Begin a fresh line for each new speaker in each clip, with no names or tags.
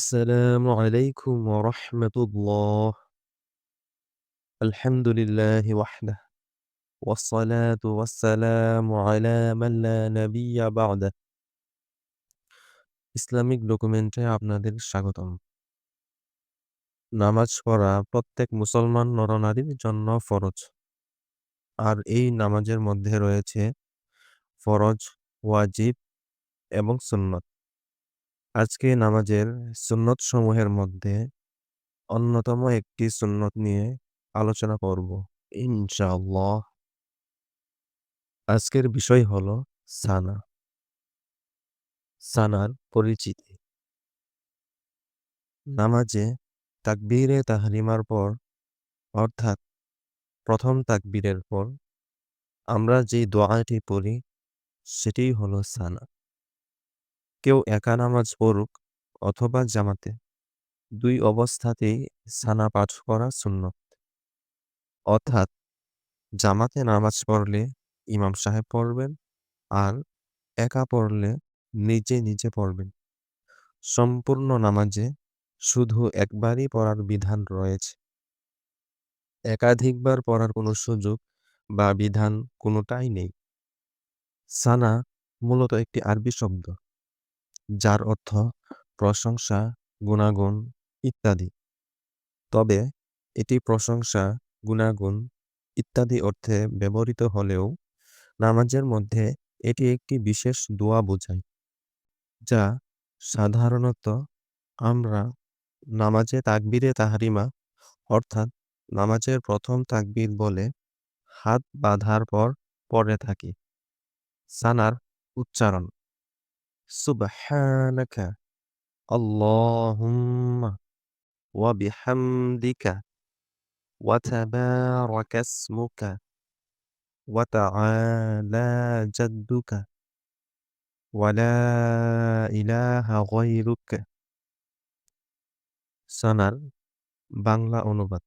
السلام عليكم ورحمة الله. الحمد لله وحده والصلاة والسلام على من لا نبي بعده. Islamic ডকুমেন্টে আপনাদের স্বাগতম। নামাজ পড়া প্রত্যেক মুসলমান নরনারীর জন্য ফরজ। আর এই নামাজের মধ্যে রয়েছে ফরজ, ওয়াজিব এবং সুন্নত। আজকে নামাজের সুন্নত সমূহের মধ্যে অন্যতম একটি সুন্নত নিয়ে আলোচনা করব ইনশাআল্লাহ। আজকের বিষয় হলো সানা। সানার পরিচিতি। নামাজে তাকবীরে তাহরিমার পর অর্থাৎ প্রথম তাকবীরের পর আমরা যে দোয়াটি পড়ি সেটিই হলো সানা। কেউ একা নামাজ পড়ুক অথবা জামাতে, দুই অবস্থাতেই সানা পাঠ করা সুন্নত। অর্থাৎ জামাতে নামাজ পড়লে ইমাম সাহেব পড়বেন, আর একা পড়লে নিজে নিজে পড়বেন। সম্পূর্ণ নামাজে শুধু একবারই পড়ার বিধান রয়েছে। একাধিকবার পড়ার কোনো সুযোগ বা বিধান কোনোটাই নেই। সানা মূলত একটি আরবি শব্দ, যার অর্থ প্রশংসা, গুণাগুণ ইত্যাদি। তবে এটি প্রশংসা, গুণাগুণ ইত্যাদি অর্থে ব্যবহৃত হলেও নামাজের মধ্যে এটি একটি বিশেষ দোয়া বোঝায়, যা সাধারণত আমরা নামাজে তাকবীরে তাহরিমা অর্থাৎ নামাজের প্রথম তাকবীর বলে হাত বাঁধার পর পড়ে থাকি। সানার উচ্চারণ: সুবহানাকা আল্লাহুম্মা ওয়া বিহামদিকা ওয়া তাবারাকা ইসমুকা ওয়া তাআলা জাদ্দুকা ওয়া লা ইলাহা গায়রুকা। সানার বাংলা অনুবাদ: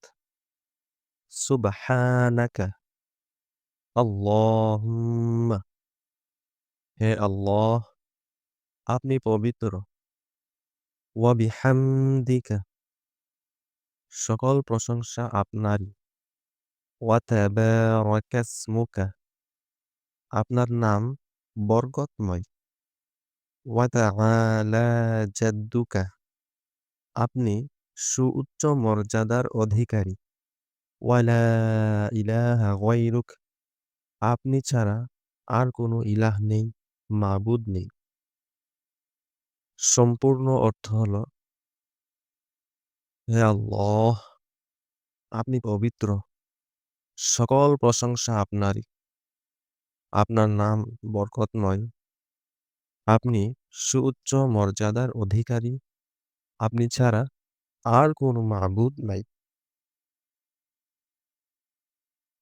সুবহানাকা আল্লাহুম্মা, হে আল্লাহ আপনি পবিত্র, ওয়া বিহামদিকা সকল প্রশংসা আপনারই, ওয়া তাবারাকা ইসমুকা আপনার নাম বরকতময়, ওয়া তাআলা জাদ্দুকা আপনি সুউচ্চ মর্যাদার অধিকারী, ওয়া লা ইলাহা গায়রুক আপনি ছাড়া আর কোনো ইলাহ নেই, মাবুদ নেই। সম্পূর্ণ অর্থ হলো, হে আল্লাহ আপনি পবিত্র, সকল প্রশংসা আপনারই, আপনার নাম বরকতময়, আপনি সুউচ্চ মর্যাদার অধিকারী, আপনি ছাড়া আর কোনো মাবুদ নাই।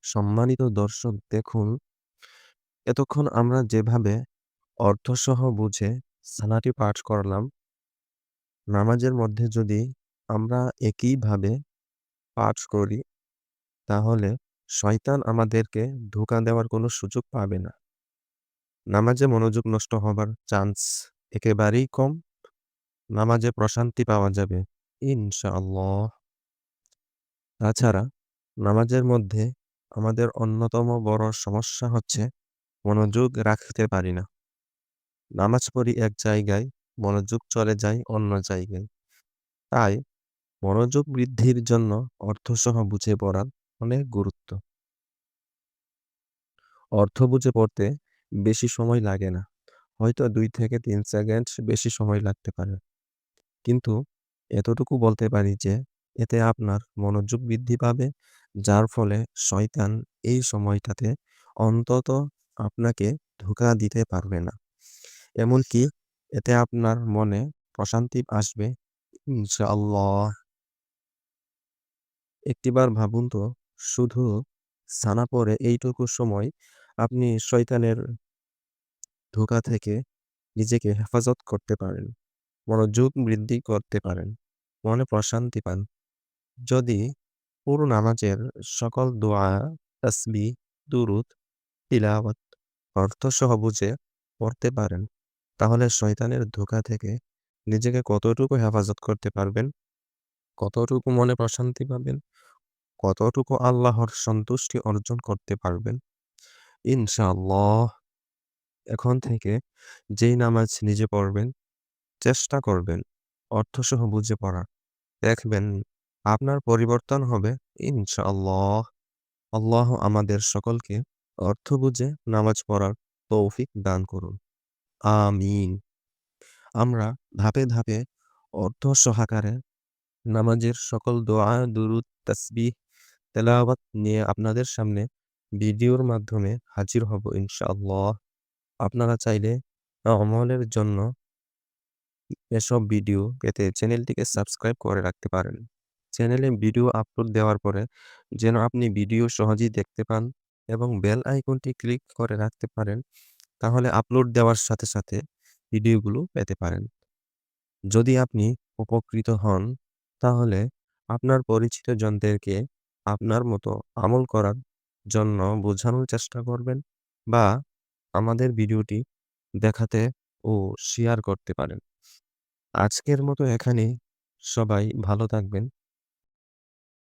সম্মানিত দর্শক, দেখুন এতক্ষণ আমরা যেভাবে অর্থসহ বুঝে সানাটি পাঠ করলাম, নামাজের মধ্যে যদি আমরা একইভাবে পাঠ করি তাহলে শয়তান আমাদেরকে ধোঁকা দেওয়ার কোনো সুযোগ পাবে না। নামাজে মনোযোগ নষ্ট হবার চান্স একেবারেই কম। নামাজে প্রশান্তি পাওয়া যাবে ইনশাআল্লাহ। তাছাড়া নামাজের মধ্যে আমাদের অন্যতম বড় সমস্যা হচ্ছে মনোযোগ রাখতে পারি না। নামাজ পড়ি এক জায়গায়, মনোযোগ চলে যায় অন্য জায়গায়। তাই মনোযোগ বৃদ্ধির জন্য অর্থসহ বুঝে পড়ার অনেক গুরুত্ব। অর্থ বুঝে পড়তে বেশি সময় লাগে না, হয়তো 2 থেকে 3 সেকেন্ড বেশি সময় লাগতে পারে। কিন্তু এতটুকু বলতে পারি যে এতে আপনার মনোযোগ বৃদ্ধি পাবে, যার ফলে শয়তান এই সময়টাতে অন্তত আপনাকে ধোঁকা দিতে পারবে না। এমনকি এতে আপনার মনে প্রশান্তি আসবে ইনশাআল্লাহ। একটিবার ভাবুন তো, শুধু সানা পড়ে এইটুকু সময় আপনি শয়তানের ধোঁকা থেকে নিজেকে হেফাজত করতে পারেন, মনোযোগ বৃদ্ধি করতে পারেন, মনে প্রশান্তি পান। যদি পুরো নামাজের সকল দোয়া, তাসবিহ, দুরূদ, তিলাওয়াত অর্থসহ বুঝে পড়তে পারেন, তাহলে শয়তানের ধোঁকা থেকে নিজেকে কতটুকু হেফাজত করতে পারবেন, কতটুকু মনে প্রশান্তি পাবেন, কতটুকু আল্লাহর সন্তুষ্টি অর্জন করতে পারবেন। ইনশাআল্লাহ এখন থেকে যেই নামাজ নিজে পড়বেন, চেষ্টা করবেন অর্থসহ বুঝে পড়ার। দেখবেন আপনার পরিবর্তন হবে ইনশাআল্লাহ। আল্লাহ আমাদের সকলকে অর্থ বুঝে নামাজ পড়ার তৌফিক দান করুন। আমিন। আমরা ধাপে ধাপে অর্থ সহকারে নামাজের সকল দোয়া, দুরূদ, তাসবিহ, তেলাওয়াত নিয়ে আপনাদের সামনে ভিডিওর মাধ্যমে হাজির হব ইনশাআল্লাহ। আপনারা চাইলে আমলের জন্য এসব ভিডিও পেতে চ্যানেলটিকে সাবস্ক্রাইব করে রাখতে পারেন। চ্যানেলে ভিডিও আপলোড দেওয়ার পরে যেন আপনি ভিডিও সহজেই দেখতে পান এবং বেল আইকনটি ক্লিক করে রাখতে পারেন, তাহলে আপলোড দেওয়ার সাথে সাথে ভিডিওগুলো পেতে পারেন। যদি আপনি উপকৃত হন, তাহলে আপনার পরিচিত জনদেরকে আপনার মতো আমল করার জন্য বোঝানোর চেষ্টা করবেন বা আমাদের ভিডিওটি দেখাতে ও শেয়ার করতে পারেন। আজকের মতো এখানেই। সবাই ভালো থাকবেন।